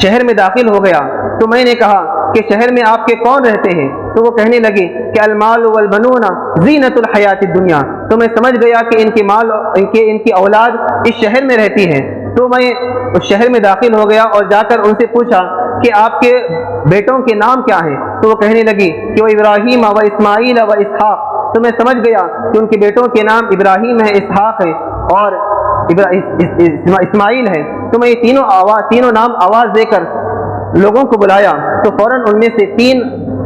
شہر میں داخل ہو گیا تو میں نے کہا کہ شہر میں آپ کے کون رہتے ہیں؟ تو وہ کہنے لگے کہ المال والبنون زینت الحیات الدنیا۔ تو میں سمجھ گیا کہ ان کی اولاد اس شہر میں رہتی ہیں۔ تو میں اس شہر میں داخل ہو گیا اور جا کر ان سے پوچھا کہ آپ کے بیٹوں کے نام کیا ہیں؟ تو وہ کہنے لگی کہ وہ ابراہیم و اسماعیل و اسحاق۔ تو میں سمجھ گیا کہ ان کے بیٹوں کے نام ابراہیم ہے، اسحاق ہے اور اسماعیل ہے۔ تو میں یہ تینوں نام آواز دے کر لوگوں کو بلایا، تو فوراً ان میں سے 3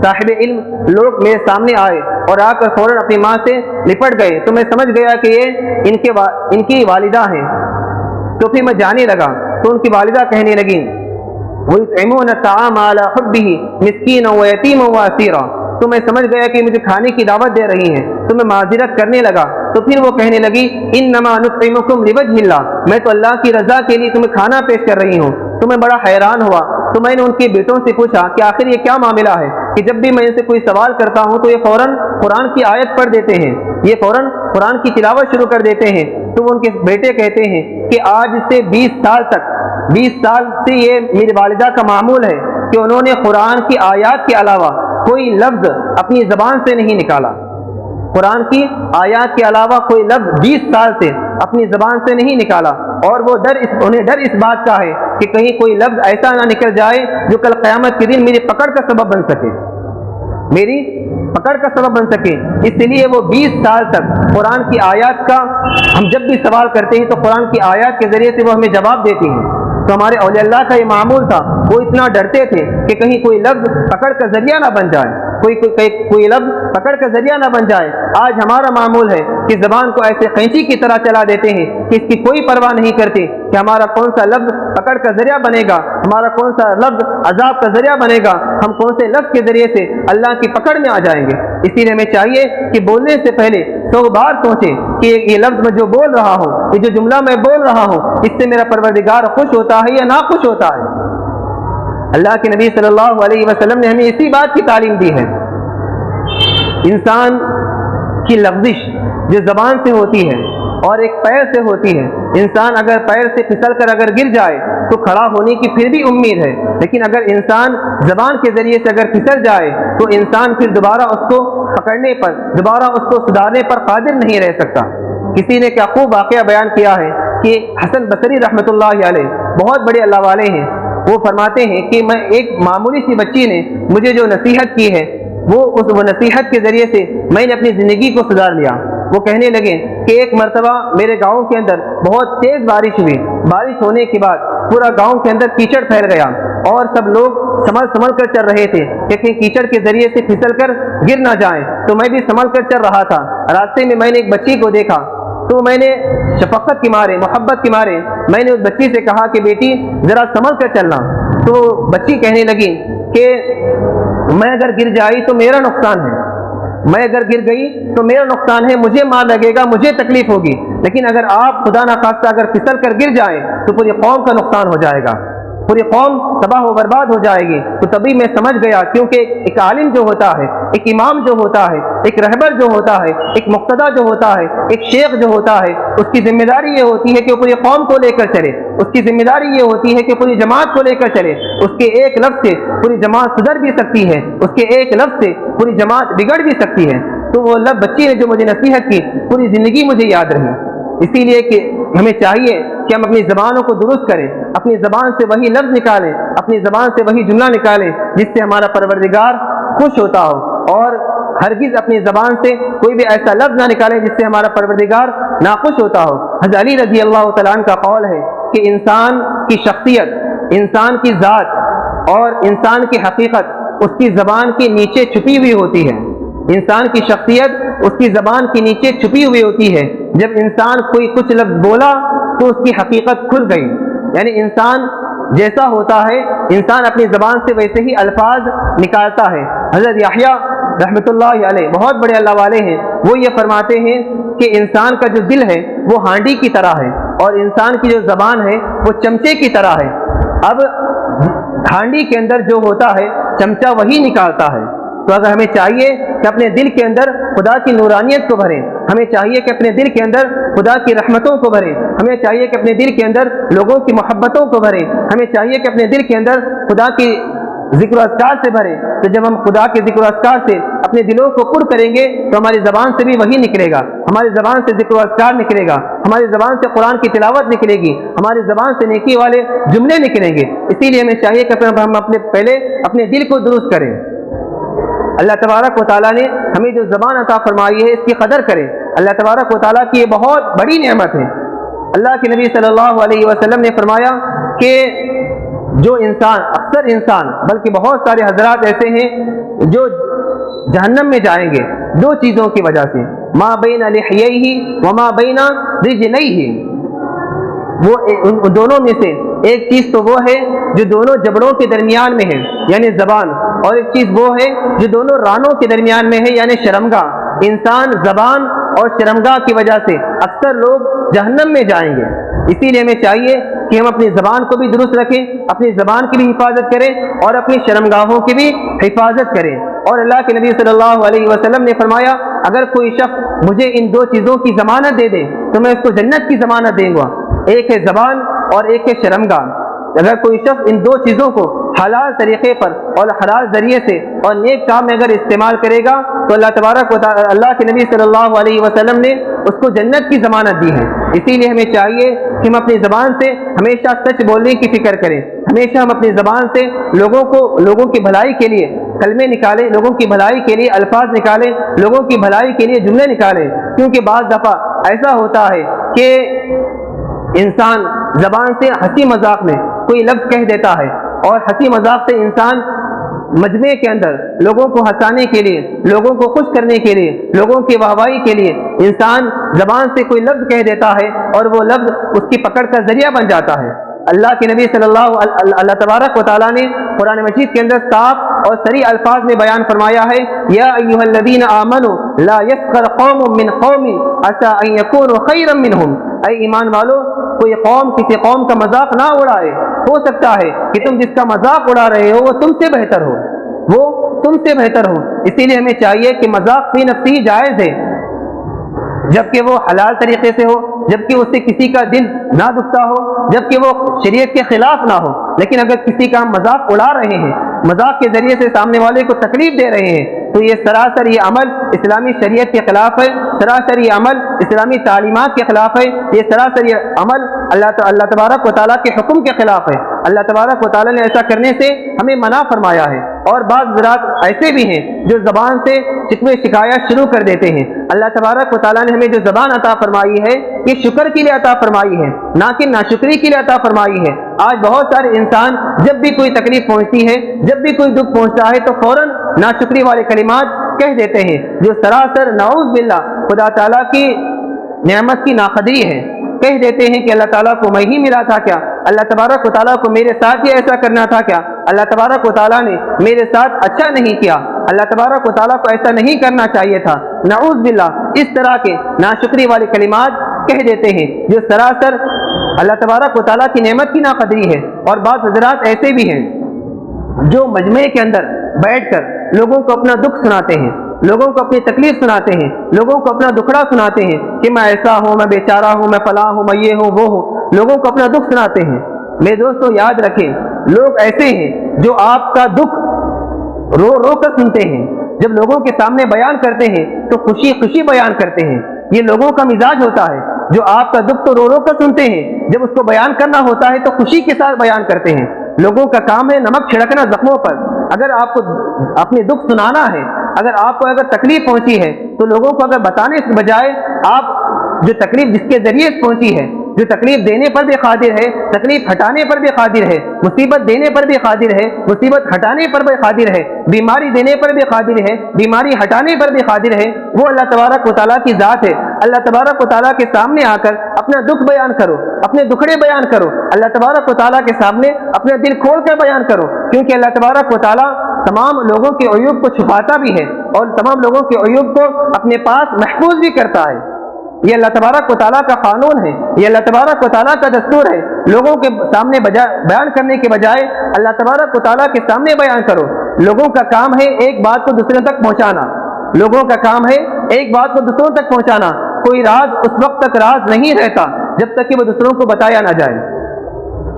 صاحب علم لوگ میرے سامنے آئے اور آ کر فوراً اپنی ماں سے لپٹ گئے۔ تو میں سمجھ گیا کہ یہ ان کی والدہ ہیں۔ تو پھر میں جانے لگا تو ان کی والدہ کہنے لگی وَيُطْعِمُونَ الطَّعَامَ عَلَىٰ حُبِّهِ مِسْكِينًا وَيَتِيمًا وَأَسِيرًا۔ تو میں سمجھ گیا کہ مجھے کھانے کی دعوت دے رہی ہیں، تو میں معذرت کرنے لگا۔ تو پھر وہ کہنے لگی انما نطعمکم لوجہ اللہ، میں تو اللہ کی رضا کے لیے تمہیں کھانا پیش کر رہی ہوں۔ تو میں بڑا حیران ہوا۔ تو میں نے ان کے بیٹوں سے پوچھا کہ آخر یہ کیا معاملہ ہے کہ جب بھی میں ان سے کوئی سوال کرتا ہوں تو یہ فوراً قرآن کی آیت پڑھ دیتے ہیں، یہ فوراً قرآن کی تلاوت شروع کر دیتے ہیں۔ تو ان کے بیٹے کہتے ہیں کہ آج سے 20 سال سے یہ میری والدہ کا معمول ہے کہ انہوں نے قرآن کی آیات کے علاوہ کوئی لفظ اپنی زبان سے نہیں نکالا، قرآن کی آیات کے علاوہ کوئی لفظ 20 سال سے اپنی زبان سے نہیں نکالا، اور وہ انہیں ڈر اس بات کا ہے کہ کہیں کوئی لفظ ایسا نہ نکل جائے جو کل قیامت کے دن میری پکڑ کا سبب بن سکے، میری پکڑ کا سبب بن سکے۔ اس لیے وہ 20 سال تک قرآن کی آیات کا، ہم جب بھی سوال کرتے ہیں تو قرآن کی آیات کے ذریعے سے وہ ہمیں جواب دیتی ہیں۔ تو ہمارے اولیاء اللہ کا یہ معمول تھا، وہ اتنا ڈرتے تھے کہ کہیں کوئی لفظ پکڑ کا ذریعہ نہ بن جائے، کوئی لفظ پکڑ کا ذریعہ نہ بن جائے۔ آج ہمارا معمول ہے کہ زبان کو ایسے قینچی کی طرح چلا دیتے ہیں کہ اس کی کوئی پرواہ نہیں کرتے کہ ہمارا کون سا لفظ پکڑ کا ذریعہ بنے گا، ہمارا کون سا لفظ عذاب کا ذریعہ بنے گا، ہم کون سے لفظ کے ذریعے سے اللہ کی پکڑ میں آ جائیں گے۔ اسی لیے ہمیں چاہیے کہ بولنے سے پہلے 100 بار سوچیں کہ یہ لفظ میں جو بول رہا ہوں، یہ جو جملہ میں بول رہا ہوں، اس سے میرا پروردگار خوش ہوتا ہے یا ناخوش ہوتا ہے۔ اللہ کے نبی صلی اللہ علیہ وسلم نے ہمیں اسی بات کی تعلیم دی ہے۔ انسان کی لفظش جو زبان سے ہوتی ہے اور ایک پیر سے ہوتی ہے، انسان اگر پیر سے پھسل کر اگر گر جائے تو کھڑا ہونے کی پھر بھی امید ہے، لیکن اگر انسان زبان کے ذریعے سے اگر پھسل جائے تو انسان پھر دوبارہ اس کو پکڑنے پر، دوبارہ اس کو سدھارنے پر قادر نہیں رہ سکتا۔ کسی نے کیا خوب واقعہ بیان کیا ہے کہ حسن بصری رحمۃ اللہ علیہ بہت بڑے اللہ والے ہیں، وہ فرماتے ہیں کہ میں ایک معمولی سی بچی نے مجھے جو نصیحت کی ہے وہ نصیحت کے ذریعے سے میں نے اپنی زندگی کو سدھار لیا۔ وہ کہنے لگے کہ ایک مرتبہ میرے گاؤں کے اندر بہت تیز بارش ہوئی، بارش ہونے کے بعد پورا گاؤں کے اندر کیچڑ پھیل گیا اور سب لوگ سنبھل کر چل رہے تھے کہ کہیں کیچڑ کے ذریعے سے پھسل کر گر نہ جائیں، تو میں بھی سنبھل کر چل رہا تھا۔ راستے میں نے ایک بچی کو دیکھا تو میں نے شفقت کے مارے، محبت کے مارے میں نے اس بچی سے کہا کہ بیٹی ذرا سنبھل کر چلنا۔ تو بچی کہنے لگی کہ میں اگر گر جائی تو میرا نقصان ہے، میں اگر گر گئی تو میرا نقصان ہے، مجھے مار لگے گا، مجھے تکلیف ہوگی، لیکن اگر آپ خدا نخواستہ اگر پھسل کر گر جائیں تو پوری قوم کا نقصان ہو جائے گا، پوری قوم تباہ و برباد ہو جائے گی۔ تو تبھی میں سمجھ گیا، کیونکہ ایک عالم جو ہوتا ہے، ایک امام جو ہوتا ہے، ایک رہبر جو ہوتا ہے، ایک مقتدی جو ہوتا ہے، ایک شیخ جو ہوتا ہے، اس کی ذمہ داری یہ ہوتی ہے کہ وہ پوری قوم کو لے کر چلے، اس کی ذمہ داری یہ ہوتی ہے کہ پوری جماعت کو لے کر چلے۔ اس کے ایک لفظ سے پوری جماعت سدھر بھی سکتی ہے، اس کے ایک لفظ سے پوری جماعت بگڑ بھی سکتی ہے۔ تو وہ بچی نے جو مجھے نصیحت کی پوری زندگی مجھے یاد رہی۔ اسی لیے کہ ہمیں چاہیے کہ ہم اپنی زبانوں کو درست کریں، اپنی زبان سے وہی لفظ نکالیں، اپنی زبان سے وہی جملہ نکالیں جس سے ہمارا پروردگار خوش ہوتا ہو، اور ہرگز اپنی زبان سے کوئی بھی ایسا لفظ نہ نکالیں جس سے ہمارا پروردگار ناخوش ہوتا ہو۔ حضرت علی رضی اللہ تعالیٰ عنہ کا قول ہے کہ انسان کی شخصیت، انسان کی ذات اور انسان کی حقیقت اس کی زبان کے نیچے چھپی ہوئی ہوتی ہے۔ انسان کی شخصیت اس کی زبان کے نیچے چھپی ہوئی ہوتی ہے۔ جب انسان کوئی کچھ لفظ بولا تو اس کی حقیقت کھل گئی، یعنی انسان جیسا ہوتا ہے انسان اپنی زبان سے ویسے ہی الفاظ نکالتا ہے۔ حضرت یحییٰ رحمۃ اللہ علیہ بہت بڑے اللہ والے ہیں، وہ یہ فرماتے ہیں کہ انسان کا جو دل ہے وہ ہانڈی کی طرح ہے اور انسان کی جو زبان ہے وہ چمچے کی طرح ہے۔ اب ہانڈی کے اندر جو ہوتا ہے چمچہ وہی نکالتا ہے۔ تو اگر ہمیں چاہیے کہ اپنے دل کے اندر خدا کی نورانیت کو بھریں، ہمیں چاہیے کہ اپنے دل کے اندر خدا کی رحمتوں کو بھریں، ہمیں چاہیے کہ اپنے دل کے اندر لوگوں کی محبتوں کو بھریں، ہمیں چاہیے کہ اپنے دل کے اندر خدا کی ذکر و اذکار سے بھریں۔ تو جب ہم خدا کے ذکر و اذکار سے اپنے دلوں کو پر کریں گے تو ہماری زبان سے بھی وہی نکلے گا، ہماری زبان سے ذکر و اذکار نکلے گا، ہماری زبان سے قرآن کی تلاوت نکلے گی، ہماری زبان سے نیکی والے جملے نکلیں گے۔ اسی لیے ہمیں چاہیے کہ ہم پہلے اپنے دل کو درست کریں۔ اللہ تبارک و تعالیٰ نے ہمیں جو زبان عطا فرمائی ہے اس کی قدر کریں۔ اللہ تبارک و تعالیٰ کی یہ بہت بڑی نعمت ہے۔ اللہ کے نبی صلی اللہ علیہ وسلم نے فرمایا کہ جو انسان، اکثر انسان بلکہ بہت سارے حضرات ایسے ہیں جو جہنم میں جائیں گے دو چیزوں کی وجہ سے، ما بین لحییہ وما بین رجلیہ، وہ ان دونوں میں سے ایک چیز تو وہ ہے جو دونوں جبڑوں کے درمیان میں ہے یعنی زبان، اور ایک چیز وہ ہے جو دونوں رانوں کے درمیان میں ہے یعنی شرمگاہ۔ انسان زبان اور شرمگاہ کی وجہ سے اکثر لوگ جہنم میں جائیں گے۔ اسی لیے ہمیں چاہیے کہ ہم اپنی زبان کو بھی درست رکھیں، اپنی زبان کی بھی حفاظت کریں اور اپنی شرمگاہوں کی بھی حفاظت کریں۔ اور اللہ کے نبی صلی اللہ علیہ وسلم نے فرمایا اگر کوئی شخص مجھے ان دو چیزوں کی ضمانت دے دے تو میں اس کو جنت کی ضمانت دوں گا، ایک ہے زبان اور ایک ہے شرمگاہ۔ اگر کوئی شخص ان دو چیزوں کو حلال طریقے پر اور حلال ذریعے سے اور نیک کام میں اگر استعمال کرے گا تو اللہ تبارک و تعالی اللہ کے نبی صلی اللہ علیہ وسلم نے اس کو جنت کی ضمانت دی ہے۔ اسی لیے ہمیں چاہیے کہ ہم اپنی زبان سے ہمیشہ سچ بولنے کی فکر کریں، ہمیشہ ہم اپنی زبان سے لوگوں کی بھلائی کے لیے کلمے نکالیں، لوگوں کی بھلائی کے لیے الفاظ نکالیں، لوگوں کی بھلائی کے لیے جملے نکالیں، کیونکہ بعض دفعہ ایسا ہوتا ہے کہ انسان زبان سے ہنسی مذاق میں کوئی لفظ کہہ دیتا ہے، اور ہنسی مذاق سے انسان مجمع کے اندر لوگوں کو ہنسانے کے لیے، لوگوں کو خوش کرنے کے لیے، لوگوں کی واہوائی کے لیے انسان زبان سے کوئی لفظ کہہ دیتا ہے، اور وہ لفظ اس کی پکڑ کا ذریعہ بن جاتا ہے۔ اللہ کے نبی صلی اللہ تبارک و تعالیٰ نے قرآن مجید کے اندر صاف اور صریح الفاظ میں بیان فرمایا ہے، یا ایھا الذین آمنوا لا یسخر قوم من قوم عسى ان یکونوا خیرا منہم، اے ایمان والو کوئی قوم کسی قوم کا مذاق نہ اڑائے، ہو سکتا ہے کہ تم جس کا مذاق اڑا رہے ہو وہ تم سے بہتر ہو، وہ تم سے بہتر ہو۔ اسی لیے ہمیں چاہیے کہ مذاق فی نفسہ جائز ہے، جبکہ وہ حلال طریقے سے ہو، جبکہ اس سے کسی کا دل نہ دکھتا ہو، جبکہ وہ شریعت کے خلاف نہ ہو۔ لیکن اگر کسی کا مذاق اڑا رہے ہیں، مذاق کے ذریعے سے سامنے والے کو تکلیف دے رہے ہیں، تو یہ سراسر یہ عمل اسلامی شریعت کے خلاف ہے، سراسر یہ عمل اسلامی تعلیمات کے خلاف ہے، یہ سراسر یہ عمل اللہ تبارک و تعالیٰ کے حکم کے خلاف ہے۔ اللہ تبارک و تعالیٰ نے ایسا کرنے سے ہمیں منع فرمایا ہے۔ اور بعض حضرات ایسے بھی ہیں جو زبان سے شکوے شکایات شروع کر دیتے ہیں۔ اللہ تبارک و تعالیٰ نے ہمیں جو زبان عطا فرمائی ہے یہ شکر کے لیے عطا فرمائی ہے، نہ کہ ناشکری کے لیے عطا فرمائی ہے۔ آج بہت سارے انسان جب بھی کوئی تکلیف پہنچتی ہے، جب بھی کوئی دکھ پہنچتا ہے تو فوراً ناشکری والے کلمات کہہ دیتے ہیں، جو سراسر نعوذ باللہ خدا تعالیٰ کی نعمت کی ناقدری ہے۔ کہہ دیتے ہیں کہ اللہ تعالیٰ کو میں ہی ملا تھا کیا، اللہ تبارک و تعالیٰ کو میرے ساتھ ہی ایسا کرنا تھا کیا، اللہ تبارک و تعالیٰ نے میرے ساتھ اچھا نہیں کیا، اللہ تبارک و تعالیٰ کو ایسا نہیں کرنا چاہیے تھا، نعوذ باللہ اس طرح کے ناشکری والے کلمات کہہ دیتے ہیں جو سراسر اللہ تبارک و تعالیٰ کی نعمت کی ناقدری ہے۔ اور بعض حضرات ایسے بھی ہیں جو مجمع کے اندر بیٹھ کر لوگوں کو اپنا دکھ سناتے ہیں، لوگوں کو اپنی تکلیف سناتے ہیں، لوگوں کو اپنا دکھڑا سناتے ہیں کہ میں ایسا ہوں، میں بیچارہ ہوں، میں فلاں ہوں، میں یہ ہوں وہ ہوں، لوگوں کو اپنا دکھ سناتے ہیں۔ میرے دوستو یاد رکھیں، لوگ ایسے ہیں جو آپ کا دکھ رو رو کر سنتے ہیں، جب لوگوں کے سامنے بیان کرتے ہیں تو خوشی خوشی بیان کرتے ہیں، یہ لوگوں کا مزاج ہوتا ہے، جو آپ کا دکھ تو رو رو کر سنتے ہیں، جب اس کو بیان کرنا ہوتا ہے تو خوشی کے ساتھ بیان کرتے ہیں۔ لوگوں کا کام ہے نمک چھڑکنا زخموں پر۔ اگر آپ کو اپنے دکھ سنانا ہے، اگر تکلیف پہنچی ہے تو لوگوں کو اگر بتانے کے بجائے آپ جو تکلیف جس کے ذریعے پہنچی ہے، جو تکلیف دینے پر بھی قادر ہے، تکلیف ہٹانے پر بھی قادر ہے، مصیبت دینے پر بھی قادر ہے، مصیبت ہٹانے پر بھی قادر ہے، بیماری دینے پر بھی قادر ہے، بیماری ہٹانے پر بھی قادر ہے، وہ اللہ تبارک و تعالیٰ کی ذات ہے۔ اللہ تبارک و تعالیٰ کے سامنے آ کر اپنا دکھ بیان کرو، اپنے دکھڑے بیان کرو، اللہ تبارک و تعالیٰ کے سامنے اپنا دل کھول کر بیان کرو، کیونکہ اللہ تبارک و تعالیٰ تمام لوگوں کے عیوب کو چھپاتا بھی ہے اور تمام لوگوں کے عیوب کو اپنے پاس محفوظ بھی کرتا ہے۔ یہ اللہ تبارک و تعالیٰ کا قانون ہے، یہ اللہ تبارک و تعالیٰ کا دستور ہے۔ لوگوں کے سامنے بیان کرنے کے بجائے اللہ تبارک و تعالیٰ کے سامنے بیان کرو۔ لوگوں کا کام ہے ایک بات کو دوسروں تک پہنچانا، لوگوں کا کام ہے ایک بات کو دوسروں تک پہنچانا۔ کوئی راز اس وقت تک راز نہیں رہتا جب تک کہ وہ دوسروں کو بتایا نہ جائے۔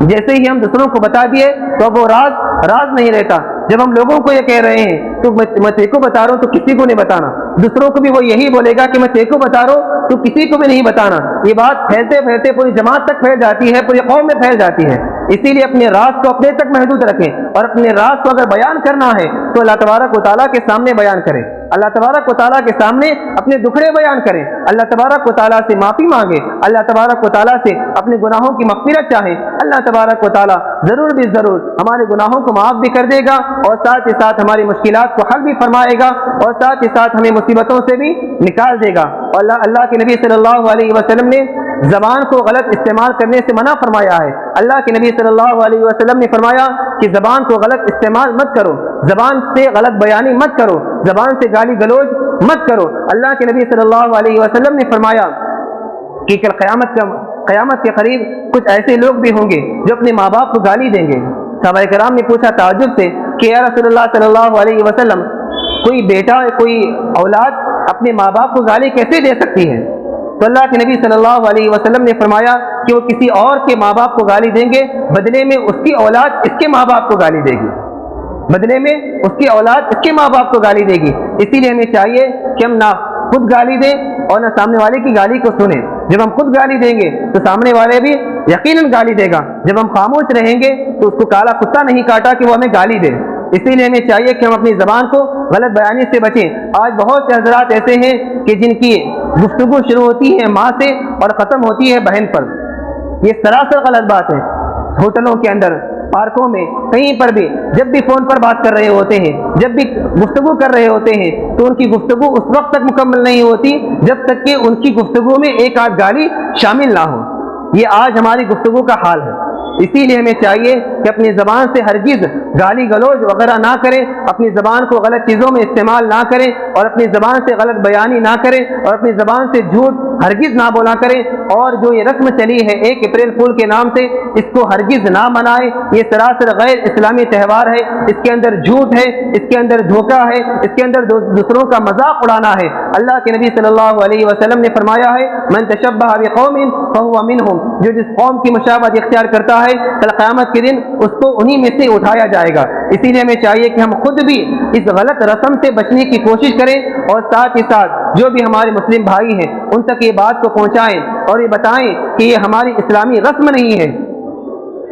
جیسے ہی ہم دوسروں کو بتا دیے تو وہ راز نہیں رہتا۔ جب ہم لوگوں کو یہ کہہ رہے ہیں تو میں تیرے کو بتا رہا ہوں تو کسی کو نہیں بتانا، دوسروں کو بھی وہ یہی بولے گا کہ میں تیرے کو بتا رہا ہوں تو کسی کو بھی نہیں بتانا۔ یہ بات پھیلتے پھیلتے پوری جماعت تک پھیل جاتی ہے، پوری قوم میں پھیل جاتی ہے۔ اسی لیے اپنے راز کو اپنے تک محدود رکھیں، اور اپنے راز کو اگر بیان کرنا ہے تو اللہ تبارک و تعالیٰ کے سامنے بیان کریں، اللہ تبارک و تعالیٰ کے سامنے اپنے دکھڑے بیان کریں، اللہ تبارک و تعالیٰ سے معافی مانگیں، اللہ تبارک و تعالیٰ سے اپنے گناہوں کی مغفرت چاہیں۔ اللہ تبارک و تعالیٰ ضرور بھی ضرور ہمارے گناہوں کو معاف بھی کر دے گا، اور ساتھ ہی ساتھ ہماری مشکلات کو حل بھی فرمائے گا، اور ساتھ ہی ساتھ ہمیں مصیبتوں سے بھی نکال دے گا۔ اور اللہ کے نبی صلی اللہ علیہ وسلم نے زبان کو غلط استعمال کرنے سے منع فرمایا ہے۔ اللہ کے نبی صلی اللہ علیہ وسلم نے فرمایا کہ زبان کو غلط استعمال مت کرو، زبان سے غلط بیانی مت کرو، زبان سے گالی گلوچ مت کرو۔ اللہ کے نبی صلی اللہ علیہ وسلم نے فرمایا کہ کل قیامت کے قریب کچھ ایسے لوگ بھی ہوں گے جو اپنے ماں باپ کو گالی دیں گے۔ صحابہ کرام نے پوچھا تعجب سے کہ یا رسول اللہ صلی اللہ علیہ وسلم، کوئی بیٹا کوئی اولاد اپنے ماں باپ کو گالی کیسے دے سکتی ہے؟ تو تو اللہ کے نبی صلی اللہ علیہ وسلم نے فرمایا کہ وہ کسی اور کے ماں باپ کو گالی دیں گے، بدلے میں اس کی اولاد اس کے ماں باپ کو گالی دے گی، بدلے میں اس کی اولاد اس کے ماں باپ کو گالی دے گی۔ اسی لیے ہمیں چاہیے کہ ہم نہ خود گالی دیں اور نہ سامنے والے کی گالی کو سنیں۔ جب ہم خود گالی دیں گے تو سامنے والے بھی یقیناً گالی دے گا، جب ہم خاموش رہیں گے تو اس کو کالا کتا نہیں کاٹا کہ وہ ہمیں گالی دے۔ اسی لیے ہمیں چاہیے کہ ہم اپنی زبان کو غلط بیانی سے بچیں۔ آج بہت سے حضرات ایسے ہیں کہ جن کی گفتگو شروع ہوتی ہے ماں سے اور ختم ہوتی ہے بہن پر، یہ سراسر غلط بات ہے۔ ہوٹلوں کے اندر، پارکوں میں، کہیں پر بھی جب بھی فون پر بات کر رہے ہوتے ہیں، جب بھی گفتگو کر رہے ہوتے ہیں تو ان کی گفتگو اس وقت تک مکمل نہیں ہوتی جب تک کہ ان کی گفتگو میں ایک آدھ گالی شامل نہ ہو۔ یہ آج ہماری گفتگو کا حال ہے۔ اسی لیے ہمیں چاہیے کہ اپنی زبان سے ہرگز گالی گلوچ وغیرہ نہ کریں، اپنی زبان کو غلط چیزوں میں استعمال نہ کریں، اور اپنی زبان سے غلط بیانی نہ کریں، اور اپنی زبان سے جھوٹ ہرگز نہ بولا کریں۔ اور جو یہ رسم چلی ہے 1 اپریل فول کے نام سے، اس کو ہرگز نہ منائیں۔ یہ سراسر غیر اسلامی تہوار ہے، اس کے اندر جھوٹ ہے، اس کے اندر دھوکہ ہے، اس کے اندر دوسروں کا مذاق اڑانا ہے۔ اللہ کے نبی صلی اللہ علیہ وسلم نے فرمایا ہے، من تشبہ بقوم فهو منهم، جو جس قوم کی مشابہت اختیار کرتا ہے کل قیامت کے دن اس کو انہی میں سے اٹھایا جائے گا۔ اسی لیے ہمیں چاہیے کہ ہم خود بھی اس غلط رسم سے بچنے کی کوشش کریں، اور ساتھ ہی ساتھ جو بھی ہمارے مسلم بھائی ہیں ان تک یہ بات کو پہنچائیں اور یہ بتائیں کہ یہ ہماری اسلامی رسم نہیں ہے،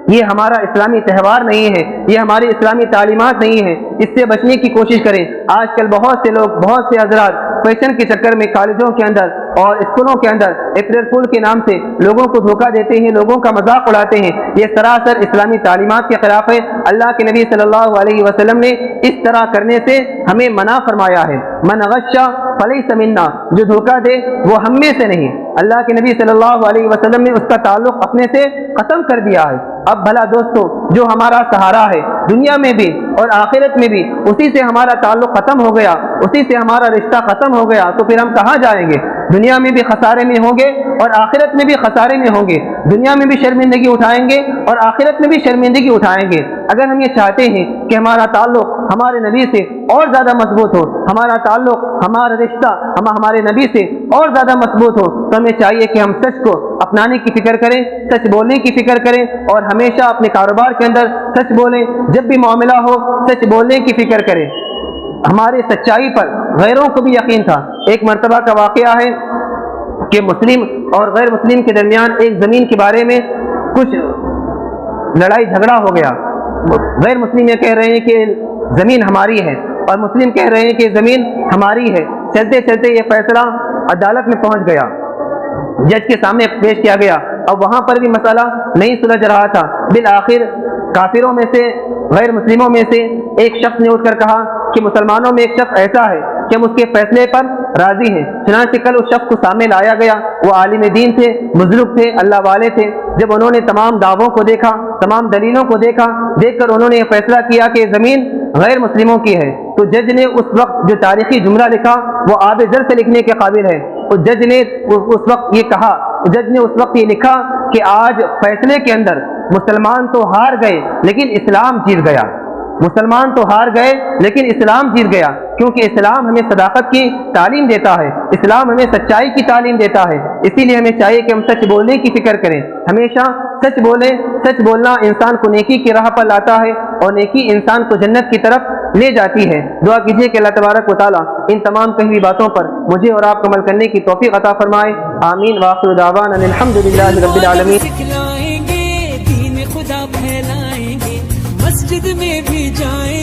یہ ہمارا اسلامی تہوار نہیں ہے، یہ ہماری اسلامی تعلیمات نہیں ہے، اس سے بچنے کی کوشش کریں۔ آج کل بہت سے لوگ، بہت سے حضرات فیشن کے چکر میں کالجوں کے اندر اور اسکولوں کے اندر اپریل فول کے نام سے لوگوں کو دھوکہ دیتے ہیں، لوگوں کا مذاق اڑاتے ہیں۔ یہ سراسر اسلامی تعلیمات کے خلاف ہے۔ اللہ کے نبی صلی اللہ علیہ وسلم نے اس طرح کرنے سے ہمیں منع فرمایا ہے۔ من غش فلیس منا، جو دھوکہ دے وہ ہم میں سے نہیں۔ اللہ کے نبی صلی اللہ علیہ وسلم نے اس کا تعلق اپنے سے ختم کر دیا ہے۔ اب بھلا دوستو، جو ہمارا سہارا ہے دنیا میں بھی اور آخرت میں بھی، اسی سے ہمارا تعلق ختم ہو گیا، اسی سے ہمارا رشتہ ختم ہو گیا، تو پھر ہم کہاں جائیں گے؟ دنیا میں بھی خسارے میں ہوں گے اور آخرت میں بھی خسارے میں ہوں گے۔ دنیا میں بھی شرمندگی اٹھائیں گے اور آخرت میں بھی شرمندگی اٹھائیں گے۔ اگر ہم یہ چاہتے ہیں کہ ہمارا تعلق ہمارے نبی سے اور زیادہ مضبوط ہو، ہمارا تعلق، ہمارا رشتہ ہمارے نبی سے اور زیادہ مضبوط ہو، تو ہمیں چاہیے کہ ہم سچ کو اپنانے کی فکر کریں، سچ بولنے کی فکر کریں، اور ہمیشہ اپنے کاروبار کے اندر سچ بولیں۔ جب بھی معاملہ ہو سچ بولنے کی فکر کریں۔ ہمارے سچائی پر غیروں کو بھی یقین تھا۔ ایک مرتبہ کا واقعہ ہے کہ مسلم اور غیر مسلم کے درمیان ایک زمین کے بارے میں کچھ لڑائی جھگڑا ہو گیا۔ غیر مسلم یہ کہہ رہے ہیں کہ زمین ہماری ہے، اور مسلم کہہ رہے ہیں کہ زمین ہماری ہے۔ چلتے چلتے یہ فیصلہ عدالت میں پہنچ گیا، جج کے سامنے پیش کیا گیا، اب وہاں پر بھی مسئلہ نہیں سلجھ رہا تھا۔ بالآخر کافروں میں سے، غیر مسلموں میں سے ایک شخص نے اٹھ کر کہا کہ مسلمانوں میں ایک شخص ایسا ہے کہ ہم اس کے فیصلے پر راضی ہیں۔ چنانچہ کل اس شخص کو سامنے لایا گیا۔ وہ عالم دین تھے، بزرگ تھے، اللہ والے تھے۔ جب انہوں نے تمام دعووں کو دیکھا، تمام دلیلوں کو دیکھا، دیکھ کر انہوں نے یہ فیصلہ کیا کہ زمین غیر مسلموں کی ہے، تو جج نے اس وقت جو تاریخی جملہ لکھا وہ آب زر سے لکھنے کے قابل ہے۔ جج نے اس وقت یہ کہا، جج نے اس وقت یہ لکھا کہ آج فیصلے کے اندر مسلمان تو ہار گئے لیکن اسلام جیت گیا۔ مسلمان تو ہار گئے لیکن اسلام جیت گیا، کیونکہ اسلام ہمیں صداقت کی تعلیم دیتا ہے، اسلام ہمیں سچائی کی تعلیم دیتا ہے۔ اسی لیے ہمیں چاہیے کہ ہم سچ بولنے کی فکر کریں، ہمیشہ سچ بولیں۔ سچ بولنا انسان کو نیکی کی راہ پر لاتا ہے، اور نیکی انسان کو جنت کی طرف لے جاتی ہے۔ دعا کیجیے کہ اللہ تبارک و تعالیٰ ان تمام کہی ہوئی باتوں پر مجھے اور آپ کو عمل کرنے کی توفیق عطا فرمائے۔ آمین۔ وآخر دعوانا الحمدللہ رب العالمین۔ سکھلائیں گے دین خدا پھیلائیں گے، مسجد میں بھی جائیں